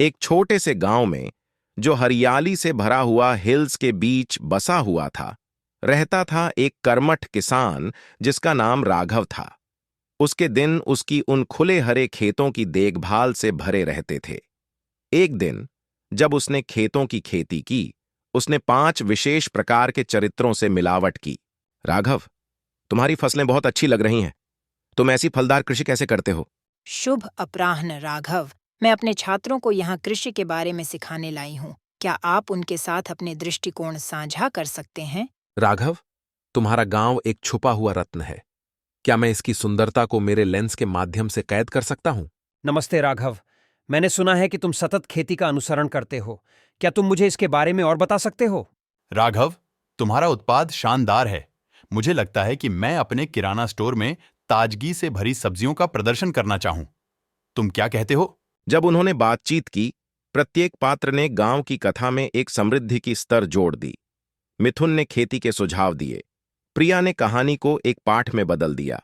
एक छोटे से गांव में, जो हरियाली से भरा हुआ हिल्स के बीच बसा हुआ था, रहता था एक कर्मठ किसान जिसका नाम राघव था। उसके दिन उसकी उन खुले हरे खेतों की देखभाल से भरे रहते थे। एक दिन जब उसने खेतों की खेती की, उसने 5 विशेष प्रकार के चरित्रों से मिलावट की। राघव, तुम्हारी फसलें बहुत अच्छी लग रही हैं। तुम ऐसी फलदार कृषि कैसे करते हो? शुभ अपराह्न राघव। मैं अपने छात्रों को यहाँ कृषि के बारे में सिखाने लाई हूँ। क्या आप उनके साथ अपने दृष्टिकोण साझा कर सकते हैं? राघव, तुम्हारा गांव एक छुपा हुआ रत्न है। क्या मैं इसकी सुंदरता को मेरे लेंस के माध्यम से कैद कर सकता हूं? नमस्ते राघव। मैंने सुना है कि तुम सतत खेती का अनुसरण करते हो। क्या तुम मुझे इसके बारे में और बता सकते हो? राघव, तुम्हारा उत्पाद शानदार है। मुझे लगता है कि मैं अपने किराना स्टोर में ताजगी से भरी सब्जियों का प्रदर्शन करना चाहूं। तुम क्या कहते हो? जब उन्होंने बातचीत की, प्रत्येक पात्र ने गांव की कथा में एक समृद्धि की स्तर जोड़ दी। मिथुन ने खेती के सुझाव दिए, प्रिया ने कहानी को एक पाठ में बदल दिया,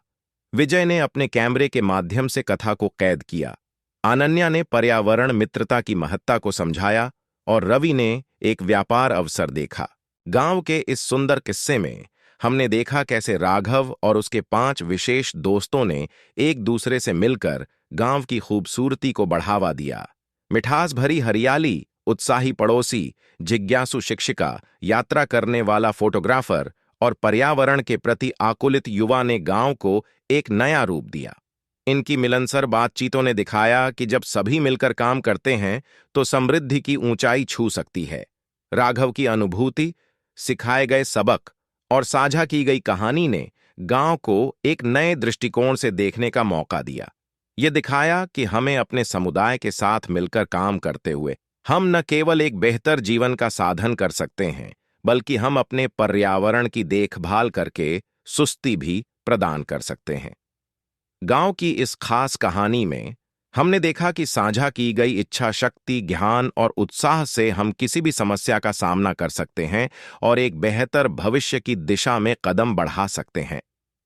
विजय ने अपने कैमरे के माध्यम से कथा को कैद किया, अनन्या ने पर्यावरण मित्रता की महत्ता को समझाया और रवि ने एक व्यापार अवसर देखा। गांव के इस सुंदर किस्से में हमने देखा कैसे राघव और उसके 5 विशेष दोस्तों ने एक दूसरे से मिलकर गांव की खूबसूरती को बढ़ावा दिया। मिठास भरी हरियाली, उत्साही पड़ोसी, जिज्ञासु शिक्षिका, यात्रा करने वाला फोटोग्राफर और पर्यावरण के प्रति आकुलित युवा ने गांव को एक नया रूप दिया। इनकी मिलनसर बातचीतों ने दिखाया कि जब सभी मिलकर काम करते हैं तो समृद्धि की ऊंचाई छू सकती है। राघव की अनुभूति, सिखाए गए सबक और साझा की गई कहानी ने गांव को एक नए दृष्टिकोण से देखने का मौका दिया। ये दिखाया कि हमें अपने समुदाय के साथ मिलकर काम करते हुए हम न केवल एक बेहतर जीवन का साधन कर सकते हैं, बल्कि हम अपने पर्यावरण की देखभाल करके सुस्ती भी प्रदान कर सकते हैं। गांव की इस खास कहानी में हमने देखा कि साझा की गई इच्छा शक्ति, ज्ञान और उत्साह से हम किसी भी समस्या का सामना कर सकते हैं और एक बेहतर भविष्य की दिशा में कदम बढ़ा सकते हैं।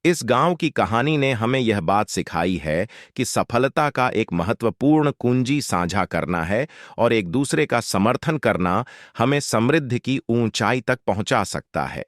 इस गांव की कहानी ने हमें यह बात सिखाई है कि सफलता का एक महत्वपूर्ण कुंजी साझा करना है और एक दूसरे का समर्थन करना हमें समृद्धि की ऊंचाई तक पहुंचा सकता है।